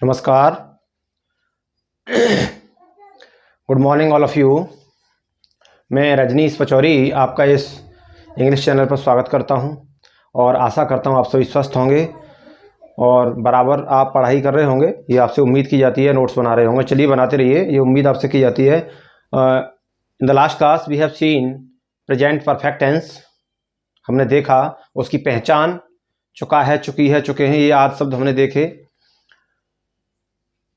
नमस्कार। Good morning all of you. मैं रजनीश पचौरी आपका इस इंग्लिश चैनल पर स्वागत करता हूं और आशा करता हूं आप सभी स्वस्थ होंगे और बराबर आप पढ़ाई कर रहे होंगे, ये आपसे उम्मीद की जाती है। नोट्स बना रहे होंगे, चलिए बनाते रहिए, ये उम्मीद आपसे की जाती है। In the last class we have seen present perfect tense. हमने देखा उसकी पहचान, चुका है, चुकी है, चुके हैं, ये आदि शब्द हमने देखे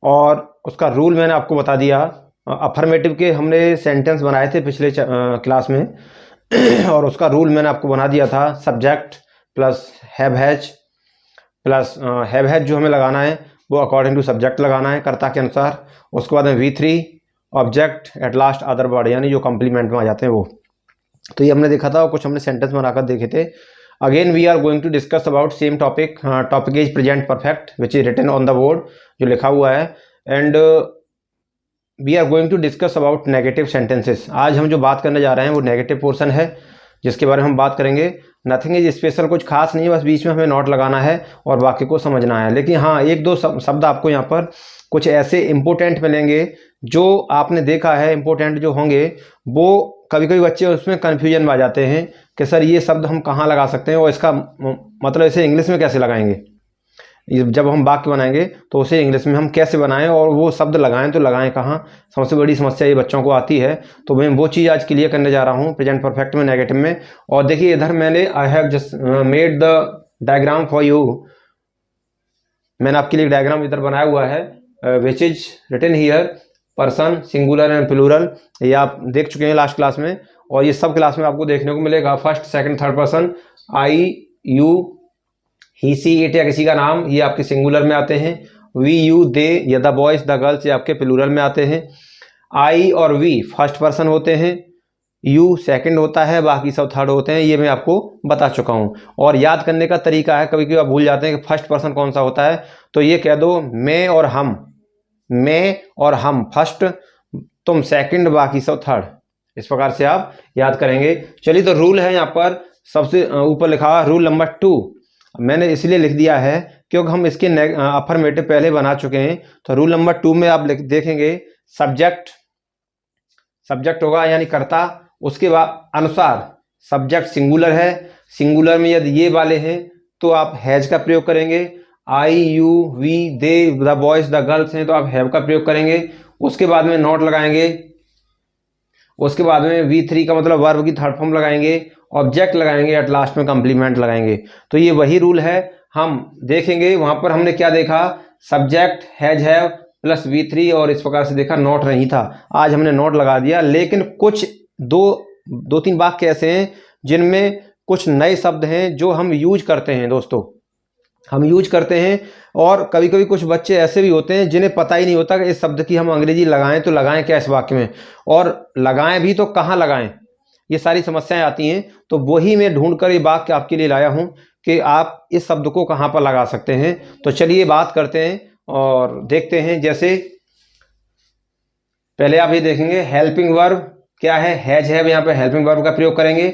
और उसका रूल मैंने आपको बता दिया। अफर्मेटिव के हमने सेंटेंस बनाए थे पिछले क्लास में और उसका रूल मैंने आपको बना दिया था। Subject plus have has plus have has जो हमें लगाना है वो अकॉर्डिंग टू सब्जेक्ट लगाना है, कर्ता के अनुसार। उसके बाद में V3 object at last other word, यानी जो कॉम्प्लीमेंट में आ जाते हैं वो। तो ये हमने देखा था और कुछ हमने सेंटेंस बनाकर देखे थे। Again we are going to discuss about same topic. Topic is present perfect which is written on the board, जो लिखा हुआ है। And we are going to discuss about negative sentences. आज हम जो बात करने जा रहे हैं वो नेगेटिव पोर्शन है, जिसके बारे में हम बात करेंगे। नथिंग इज स्पेशल, कुछ खास नहीं है, बस बीच में हमें नोट लगाना है और वाक्य को समझना है। लेकिन हाँ, एक दो शब्द आपको यहाँ पर कुछ ऐसे इंपोर्टेंट मिलेंगे जो आपने देखा है। इंपोर्टेंट जो होंगे वो कभी कभी बच्चे उसमें कन्फ्यूजन में आ जाते हैं कि सर ये शब्द हम कहाँ लगा सकते हैं और इसका मतलब इसे इंग्लिश में कैसे लगाएंगे। जब हम वाक्य बनाएंगे तो उसे इंग्लिश में हम कैसे बनाएं और वो शब्द लगाएं तो लगाएं कहाँ, सबसे बड़ी समस्या ये बच्चों को आती है। तो मैं वो चीज़ आज क्लियर करने जा रहा हूँ प्रेजेंट परफेक्ट में, नेगेटिव में। और देखिए इधर मैंने I have just made the diagram for you. मैंने आपके लिए डायग्राम इधर बनाया हुआ है which is written here person singular and plural. ये आप देख चुके हैं लास्ट क्लास में और ये सब क्लास में आपको देखने को मिलेगा। First, second, third person, I, you, he, she, it या किसी का नाम, ये आपके सिंगुलर में आते हैं। वी, यू, दे या द बॉयज, द गर्ल्स, ये आपके प्लूरल में आते हैं। आई और वी फर्स्ट पर्सन होते हैं, यू सेकंड होता है, बाकी सब थर्ड होते हैं। ये मैं आपको बता चुका हूँ। और याद करने का तरीका है, कभी कभी आप भूल जाते हैं कि फर्स्ट पर्सन कौन सा होता है, तो ये कह दो मैं और हम, मैं और हम फर्स्ट, तुम सेकंड, बाकी सब थर्ड। इस प्रकार से आप याद करेंगे। चलिए, तो रूल है यहाँ पर सबसे ऊपर लिखा हुआ रूल नंबर 2। मैंने इसलिए लिख दिया है क्योंकि हम इसके अफर्मेटिव पहले बना चुके हैं। तो रूल नंबर 2 में आप देखेंगे सब्जेक्ट, सब्जेक्ट होगा यानी कर्ता। उसके बाद अनुसार सब्जेक्ट सिंगुलर है, सिंगुलर में यदि ये वाले हैं तो आप हैज का प्रयोग करेंगे। I, you, we, they, the boys, the girls हैं तो आप हैव का प्रयोग करेंगे। उसके बाद में नॉट लगाएंगे। उसके बाद में V3 का मतलब वर्ब की थर्ड फॉर्म लगाएंगे। ऑब्जेक्ट लगाएंगे, एट लास्ट में कंप्लीमेंट लगाएंगे। तो ये वही रूल है। हम देखेंगे वहां पर हमने क्या देखा, subject has have plus V3 और इस प्रकार से देखा नॉट नहीं था। आज हमने नॉट लगा दिया। लेकिन कुछ दो तीन वाक्य ऐसे हैं जिनमें कुछ नए शब्द हैं जो हम यूज करते हैं दोस्तों, हम यूज करते हैं। और कभी कभी कुछ बच्चे ऐसे भी होते हैं जिन्हें पता ही नहीं होता कि इस शब्द की हम अंग्रेजी लगाएं तो लगाएं क्या इस वाक्य में, और लगाएं भी तो कहाँ लगाएं, ये सारी समस्याएं आती हैं। तो वही मैं ढूंढकर ये वाक्य आपके लिए लाया हूं कि आप इस शब्द को कहाँ पर लगा सकते हैं। तो चलिए बात करते हैं और देखते हैं। जैसे पहले आप ये देखेंगे हेल्पिंग वर्ब क्या है, हैज हैव, यहाँ पे हेल्पिंग वर्ब का प्रयोग करेंगे।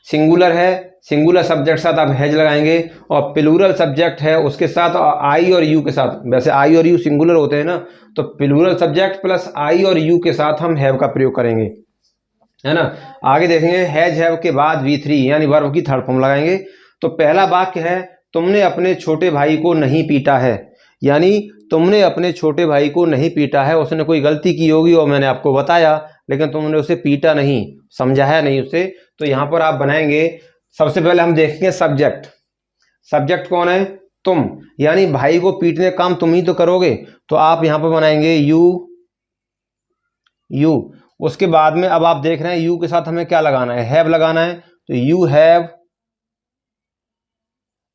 सिंगुलर है, सिंगुलर सब्जेक्ट साथ आप हैज लगाएंगे। और प्लूरल सब्जेक्ट है उसके साथ आई और यू के साथ, वैसे आई और यू सिंगुलर होते हैं ना, तो प्लूरल सब्जेक्ट प्लस आई और यू के साथ हम हैव का प्रयोग करेंगे, है ना। आगे देखेंगे हैज हैव के बाद V3 यानी वर्ब की थर्ड फॉर्म लगाएंगे। तो पहला वाक्य है तुमने अपने छोटे भाई को नहीं पीटा है, यानी तुमने अपने छोटे भाई को नहीं पीटा है। उसने कोई गलती की होगी और मैंने आपको बताया, लेकिन तुमने उसे पीटा नहीं, समझाया नहीं उसे। तो यहाँ पर आप बनाएंगे, सबसे पहले हम देखेंगे सब्जेक्ट। सब्जेक्ट कौन है, तुम, यानी भाई को पीटने का काम तुम ही तो करोगे। तो आप यहाँ पर बनाएंगे यू, यू। उसके बाद में अब आप देख रहे हैं यू के साथ हमें क्या लगाना है, हैव लगाना है। तो यू हैव।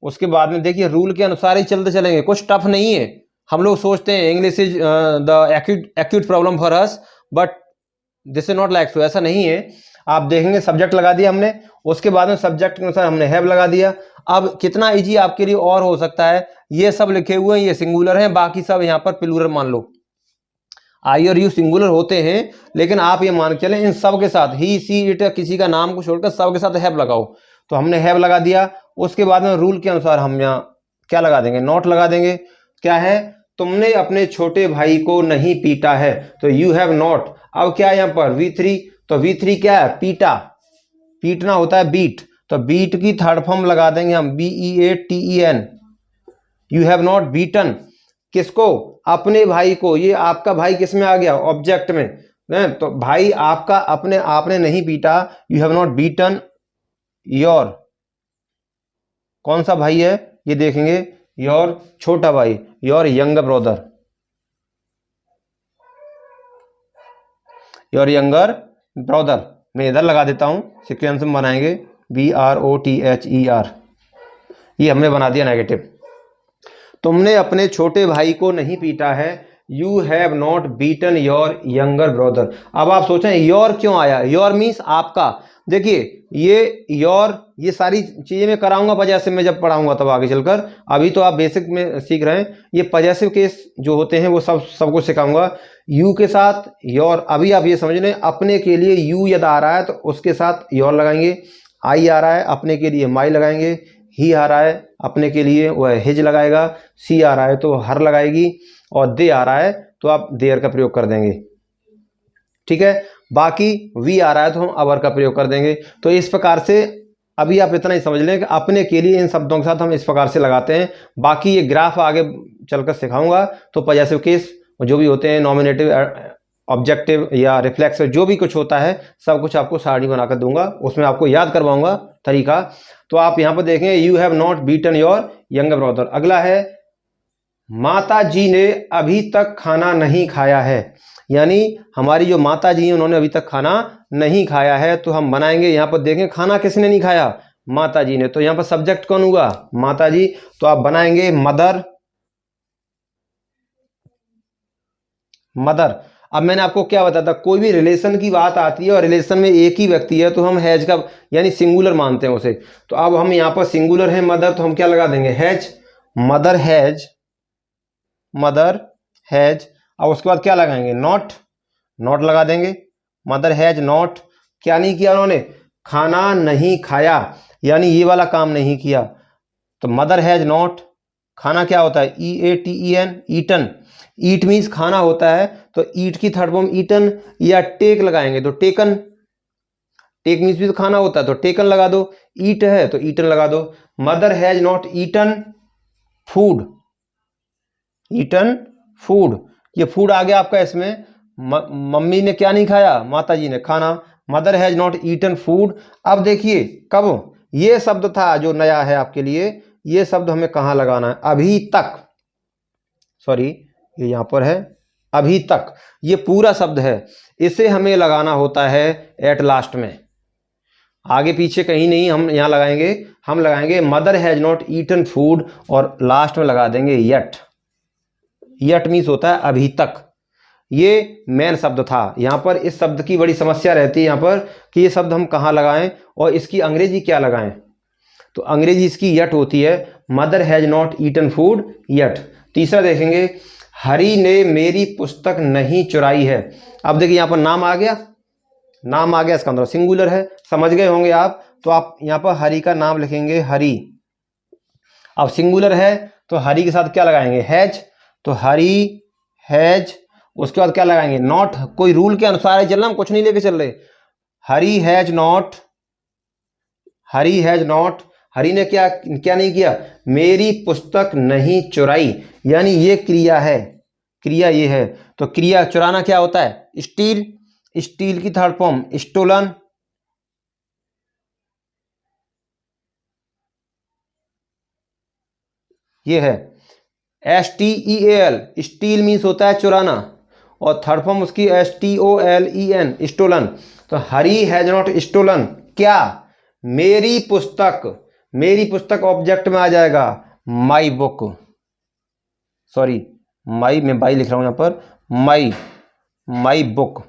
उसके बाद में देखिए रूल के अनुसार ही चलते चलेंगे, कुछ टफ नहीं है। हम लोग सोचते हैं English is the acute problem for us, but this is not like so, ऐसा नहीं है। आप देखेंगे सब्जेक्ट लगा दिया हमने, उसके बाद में सब्जेक्ट के अनुसार हमने हैव लगा दिया। अब कितना इजी आपके लिए और हो सकता है, ये सब लिखे हुए हैं, ये सिंगुलर हैं, बाकी सब यहाँ पर प्लूरल मान लो। आई और यू सिंगुलर होते हैं, लेकिन आप ये मान के चलें इन सब के साथ ही, सी, इट, किसी का नाम को छोड़कर सब के साथ हैव लगाओ। तो हमने हैव लगा दिया। उसके बाद में रूल के अनुसार हम यहाँ क्या लगा देंगे, नॉट लगा देंगे। क्या है, तुमने अपने छोटे भाई को नहीं पीटा है, तो यू हैव नॉट। अब क्या है यहाँ पर V3, तो V3 क्या है, पीटा, पीटना होता है बीट, तो बीट की थर्ड फॉर्म लगा देंगे हम BEATEN। You have not beaten, किसको, अपने भाई को। ये आपका भाई किस में आ गया, ऑब्जेक्ट में, तो भाई आपका अपने आपने नहीं पीटा, you have not beaten your, कौन सा भाई है ये देखेंगे, योर छोटा भाई, your younger brother, your younger brother. मैं इधर लगा देता हूं, सीक्वेंस में बनाएंगे BROTHER, ये हमने बना दिया नेगेटिव। तुमने अपने छोटे भाई को नहीं पीटा है, you have not beaten your younger brother. अब आप सोचें योर क्यों आया, योर मीन्स आपका। देखिए ये योर, ये सारी चीजें मैं कराऊंगा पजेसिव में जब पढ़ाऊंगा तब आगे चलकर, अभी तो आप बेसिक में सीख रहे हैं। ये पजेसिव केस जो होते हैं वो सब कुछ सिखाऊंगा। यू के साथ योर, अभी आप ये समझ लें अपने के लिए यू यदि आ रहा है तो उसके साथ योर लगाएंगे, आई आ रहा है अपने के लिए माई लगाएंगे, ही आ रहा है अपने के लिए वह हिज लगाएगा, सी आ रहा है तो हर लगाएगी, और दे आ रहा है तो आप देयर का प्रयोग कर देंगे, ठीक है। बाकी वी आ रहा है तो हम अवर का प्रयोग कर देंगे। तो इस प्रकार से अभी आप इतना ही समझ लें कि अपने के लिए इन शब्दों के साथ हम इस प्रकार से लगाते हैं। बाकी ये ग्राफ आगे चलकर सिखाऊंगा। तो पजेसिव केस जो भी होते हैं, नॉमिनेटिव, ऑब्जेक्टिव या रिफ्लेक्सिव, जो भी कुछ होता है सब कुछ आपको सारणी बनाकर दूंगा, उसमें आपको याद करवाऊंगा तरीका। तो आप यहाँ पर देखें you have not beaten your younger brother. अगला है माता जी ने अभी तक खाना नहीं खाया है, यानी हमारी जो माता जी हैं उन्होंने अभी तक खाना नहीं खाया है। तो हम बनाएंगे यहाँ पर देखें खाना किसने नहीं खाया, माता जी ने, तो यहाँ पर सब्जेक्ट कौन हुआ, माता जी। तो आप बनाएंगे मदर, मदर। अब मैंने आपको क्या बताया था, कोई भी रिलेशन की बात आती है और रिलेशन में एक ही व्यक्ति है तो हम हैज का यानी सिंगुलर मानते हैं उसे। तो अब हम यहाँ पर सिंगुलर है मदर, तो हम क्या लगा देंगे, has, mother has, mother has. अब उसके बाद क्या लगाएंगे, नॉट, नॉट लगा देंगे, मदर हैज नॉट, क्या नहीं किया उन्होंने, खाना नहीं खाया, यानी ये वाला काम नहीं किया। तो मदर हैज नॉट, खाना क्या होता है, EATEN, ईटन, ईट मीन्स खाना होता है, तो ईट की थर्ड फॉर्म ईटन, या टेक लगाएंगे तो टेकन, टेक मीन्स भी तो खाना होता है तो टेकन लगा दो, ईट है तो ईटन लगा दो। Mother has not eaten food, eaten food, ये फूड आ गया आपका इसमें, मम्मी ने क्या नहीं खाया, माता जी ने खाना, mother has not eaten food. अब देखिए कब, ये शब्द था जो नया है आपके लिए, ये शब्द हमें कहाँ लगाना है, अभी तक, सॉरी ये यहाँ पर है अभी तक, ये पूरा शब्द है, इसे हमें लगाना होता है एट लास्ट में, आगे पीछे कहीं नहीं। हम यहाँ लगाएंगे, हम लगाएंगे mother has not eaten food और लास्ट में लगा देंगे येट, येट मीन्स होता है अभी तक। ये मेन शब्द था। यहाँ पर इस शब्द की बड़ी समस्या रहती है यहाँ पर कि ये शब्द हम कहाँ लगाएं और इसकी अंग्रेजी क्या लगाएं। तो अंग्रेजी इसकी येट होती है, mother has not eaten food yet. तीसरा देखेंगे, हरी ने मेरी पुस्तक नहीं चुराई है। अब देखिए यहाँ पर नाम आ गया, नाम आ गया, इसका मतलब सिंगुलर है, समझ गए होंगे आप। तो आप यहाँ पर हरी का नाम लिखेंगे हरी। अब सिंगुलर है तो हरी के साथ क्या लगाएंगे, हैज, तो हरी हैज। उसके बाद क्या लगाएंगे, नॉट, कोई रूल के अनुसार है चलना, हम कुछ नहीं लेके चल रहे। Hari has not, Hari has not, Hari ने क्या क्या नहीं किया, मेरी पुस्तक नहीं चुराई, यानी ये क्रिया है, क्रिया ये है। तो क्रिया चुराना क्या होता है, स्टील, स्टील की थर्ड फॉर्म स्टोलन, ये है STEAL, स्टील मीन्स होता है चुराना, और थर्ड फॉर्म उसकी STOLEN, स्टोलन। तो हरी हैज नॉट स्टोलन क्या, मेरी पुस्तक, मेरी पुस्तक ऑब्जेक्ट में आ जाएगा माई बुक, सॉरी माई, मैं बाई लिख रहा हूं यहां पर, माई, माई बुक।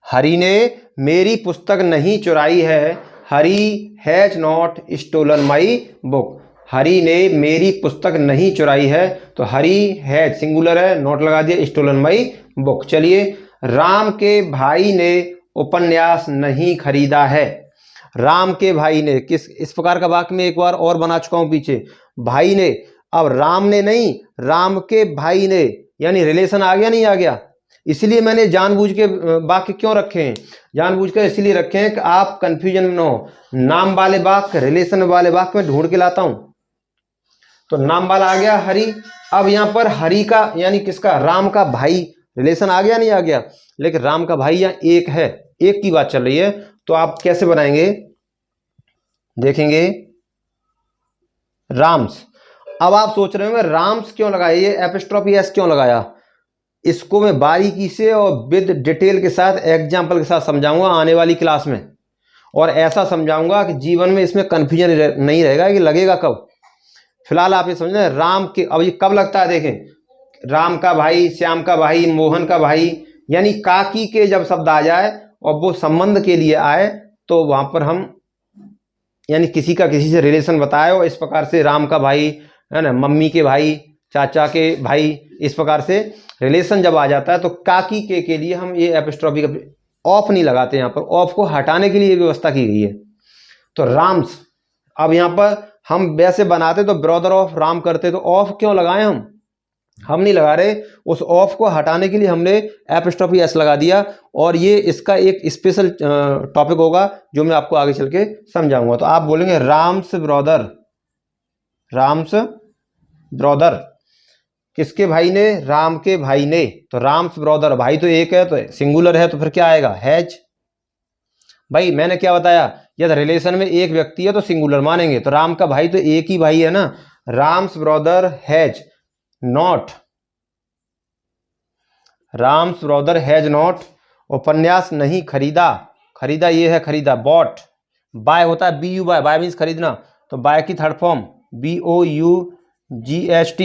हरी ने मेरी पुस्तक नहीं चुराई है, Hari has not stolen my book, Hari ने मेरी पुस्तक नहीं चुराई है। तो हरी हैज सिंगुलर है, नॉट लगा दिया, स्टोलन माई बुक। चलिए, राम के भाई ने उपन्यास नहीं खरीदा है। राम के भाई ने, किस, इस प्रकार का वाक्य में एक बार और बना चुका हूं पीछे, भाई ने, अब राम ने नहीं, राम के भाई ने, यानी रिलेशन आ गया नहीं आ गया। इसलिए मैंने जानबूझ के वाक्य क्यों रखे हैं, जानबूझ कर इसलिए रखे हैं कि आप कंफ्यूजन में न हो। नाम वाले वाक्य, रिलेशन वाले वाक्य में ढूंढ के लाता हूं। तो नाम वाला आ गया हरि। अब यहां पर हरि का यानी किसका, राम का भाई, रिलेशन आ गया नहीं आ गया। लेकिन राम का भाई यहां एक है, एक की बात चल रही है। तो आप कैसे बनाएंगे, देखेंगे राम्स। अब आप सोच रहे होंगे राम्स क्यों लगाया, ये एपिस्ट्रोफी एस क्यों लगाया। इसको मैं बारीकी से और विद डिटेल के साथ एग्जाम्पल के साथ समझाऊंगा आने वाली क्लास में, और ऐसा समझाऊंगा कि जीवन में इसमें कंफ्यूजन नहीं रहेगा कि लगेगा कब। फिलहाल आप ये समझना राम के, अब ये कब लगता है देखें, राम का भाई, श्याम का भाई, मोहन का भाई, यानी काकी के जब शब्द आ जाए और वो संबंध के लिए आए तो वहां पर हम यानी किसी का किसी से रिलेशन बताए, और इस प्रकार से राम का भाई है ना, मम्मी के भाई, चाचा के भाई, इस प्रकार से रिलेशन जब आ जाता है तो काकी के लिए हम ये एपिस्ट्रोफी का ऑफ नहीं लगाते। यहाँ पर ऑफ को हटाने के लिए व्यवस्था की गई है। तो राम्स, अब यहाँ पर हम वैसे बनाते तो ब्रदर ऑफ राम करते, तो ऑफ क्यों लगाए हम नहीं लगा रहे। उस ऑफ को हटाने के लिए हमने एपिस्ट्रोफी एस लगा दिया, और ये इसका एक स्पेशल टॉपिक होगा जो मैं आपको आगे चल के समझाऊंगा। तो आप बोलेंगे राम्स ब्रदर, राम्स ब्रदर, किसके भाई ने, राम के भाई ने। तो राम्स ब्रदर, भाई तो एक है तो सिंगुलर है, तो फिर क्या आएगा, हैज। भाई मैंने क्या बताया, यदि रिलेशन में एक व्यक्ति है तो सिंगुलर मानेंगे। तो राम का भाई तो एक ही भाई है ना, Ram's brother has not, Ram's brother has not उपन्यास नहीं खरीदा, खरीदा ये है खरीदा, बॉट। बाय होता है B U Y, buy means खरीदना, तो बाय की third form BOUGHT।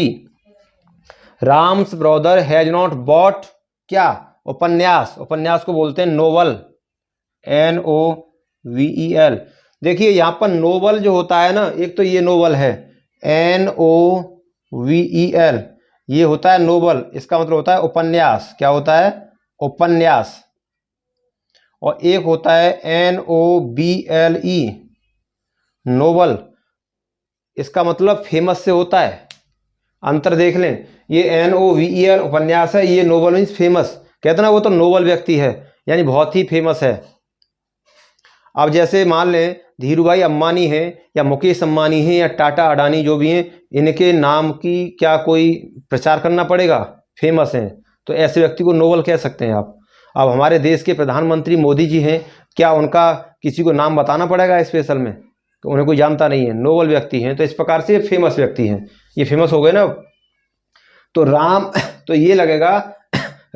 Ram's brother has not bought क्या, उपन्यास, उपन्यास को बोलते हैं नोवेल, NOVEL। देखिए यहां पर नोवेल जो होता है ना, एक तो ये नोवेल है NOVEL, ये होता है नोवेल, इसका मतलब होता है उपन्यास। क्या होता है, उपन्यास। और एक होता है NOBLE, नोवेल, इसका मतलब फेमस से होता है। अंतर देख लें, ये NOVEL उपन्यास है, ये नोवेल मीन्स फेमस। कहते ना वो तो नोवेल व्यक्ति है, यानी बहुत ही फेमस है। अब जैसे मान लें धीरू भाई अंबानी है, या मुकेश अंबानी है, या टाटा अडानी जो भी हैं, इनके नाम की क्या कोई प्रचार करना पड़ेगा, फेमस हैं, तो ऐसे व्यक्ति को नोवेल कह सकते हैं आप। अब हमारे देश के प्रधानमंत्री मोदी जी हैं, क्या उनका किसी को नाम बताना पड़ेगा स्पेशल में, तो उन्हें कोई जानता नहीं है, नोवेल व्यक्ति हैं। तो इस प्रकार से फेमस व्यक्ति हैं, ये फेमस हो गए ना। तो राम, तो ये लगेगा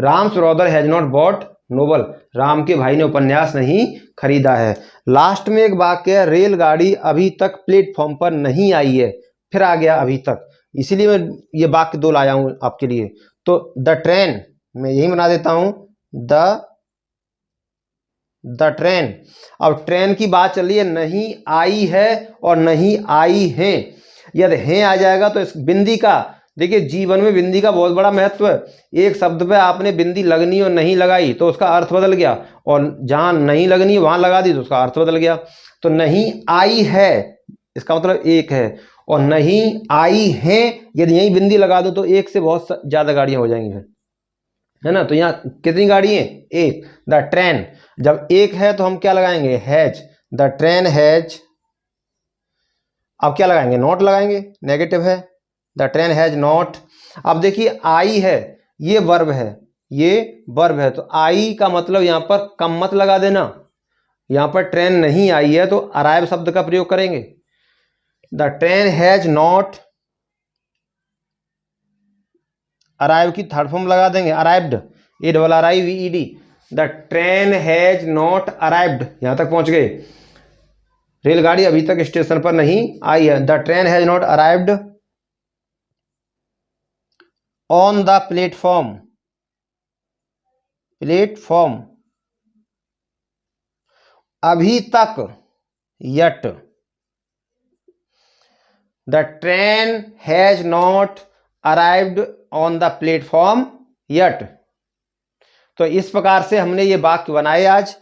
Ram's brother has not bot novel, Ram के भाई ने उपन्यास नहीं खरीदा है। लास्ट में एक वाक्य है, रेलगाड़ी अभी तक प्लेटफॉर्म पर नहीं आई है, फिर आ गया अभी तक, इसीलिए मैं ये वाक्य दो लाया हूं आपके लिए। तो द ट्रेन, मैं यही बना देता हूं, द ट्रेन। अब ट्रेन की बात चल रही है, नहीं आई है और नहीं आई है। यदि है आ जाएगा तो इस बिंदी का, देखिए जीवन में बिंदी का बहुत बड़ा महत्व है। एक शब्द पे आपने बिंदी लगनी और नहीं लगाई तो उसका अर्थ बदल गया, और जहां नहीं लगनी वहां लगा दी तो उसका अर्थ बदल गया। तो नहीं आई है इसका मतलब एक है, और नहीं आई है यदि यही बिंदी लगा दो तो एक से बहुत ज्यादा गाड़ियां हो जाएंगी फिर, है ना। तो यहाँ कितनी गाड़ी है, एक। द ट्रेन, जब एक है तो हम क्या लगाएंगे, हैज, द ट्रेन हैज। अब क्या लगाएंगे, नॉट लगाएंगे, नेगेटिव है, द ट्रेन हैज नॉट। अब देखिए आई है, ये वर्ब है, ये वर्ब है, तो आई का मतलब यहां पर कम मत लगा देना। यहां पर ट्रेन नहीं आई है तो अराइव शब्द का प्रयोग करेंगे। The train has not, arrive की थर्ड फॉर्म लगा देंगे, arrived, ARRIVED। The train has not arrived, यहां तक पहुंच गए, रेलगाड़ी अभी तक स्टेशन पर नहीं आई है। The train has not arrived on the platform, platform, अभी तक, yet. The train has not arrived on the platform yet. तो इस प्रकार से हमने ये वाक्य बनाए आज।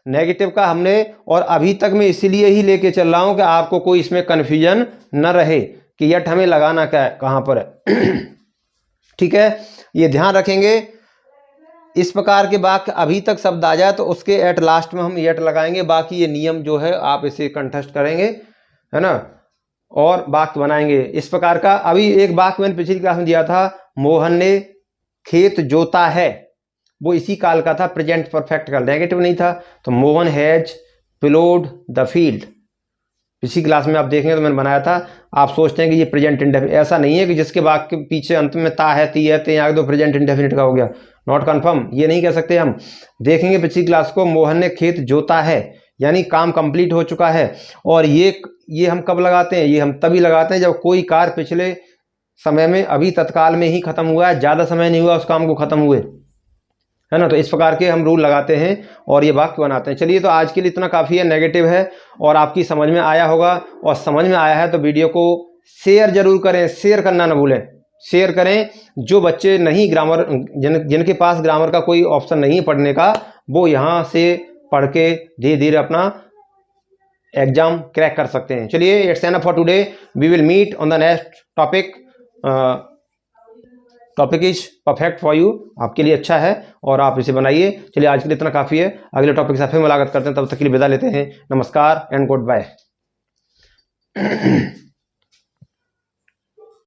नेगेटिव का हमने, और अभी तक मैं इसीलिए ही लेके चल रहा हूं कि आपको कोई इसमें कन्फ्यूजन न रहे कि यट हमें लगाना क्या है, कहाँ पर है। ठीक है, ये ध्यान रखेंगे। इस प्रकार के वाक्य अभी तक शब्द आ जाए तो उसके एट लास्ट में हम यट लगाएंगे। बाकी ये नियम जो है आप इसे कंठस्थ करेंगे, है ना, और वाक्य बनाएंगे इस प्रकार का। अभी एक वाक्य मैंने पिछली क्लास में दिया था, मोहन ने खेत जोता है, वो इसी काल का था, प्रेजेंट परफेक्ट का, नेगेटिव नहीं था। तो मोहन हैज प्लोड द फील्ड, पिछली क्लास में आप देखेंगे तो मैंने बनाया था। आप सोचते हैं कि ये प्रेजेंट इंडेफिनिट, ऐसा नहीं है कि जिसके वाक्य के पीछे अंत में ता है, ती है, ते आगे तो प्रेजेंट इंडेफिनिट का हो गया, नॉट कन्फर्म, ये नहीं कह सकते हम। देखेंगे पिछली क्लास को, मोहन ने खेत जोता है यानी काम कंप्लीट हो चुका है। और ये हम कब लगाते हैं, ये हम तभी लगाते हैं जब कोई कार्य पिछले समय में अभी तत्काल में ही खत्म हुआ है, ज़्यादा समय नहीं हुआ उस काम को खत्म हुए, है ना। तो इस प्रकार के हम रूल लगाते हैं और ये वाक्य बनाते हैं। चलिए, तो आज के लिए इतना काफ़ी है, नेगेटिव है और आपकी समझ में आया होगा। और समझ में आया है तो वीडियो को शेयर जरूर करें, शेयर करना ना भूलें, शेयर करें। जो बच्चे नहीं ग्रामर, जिनके पास ग्रामर का कोई ऑप्शन नहीं है पढ़ने का, वो यहाँ से पढ़ के धीरे धीरे अपना एग्जाम क्रैक कर सकते हैं। चलिए, it's enough for today, we will meet on the next topic. Topic is perfect for you, आपके लिए अच्छा है और आप इसे बनाइए। चलिए, आज के लिए इतना काफ़ी है, अगले टॉपिक से फिर मुलाकात करते हैं, तब तक के लिए विदा लेते हैं। नमस्कार एंड गुड बाय।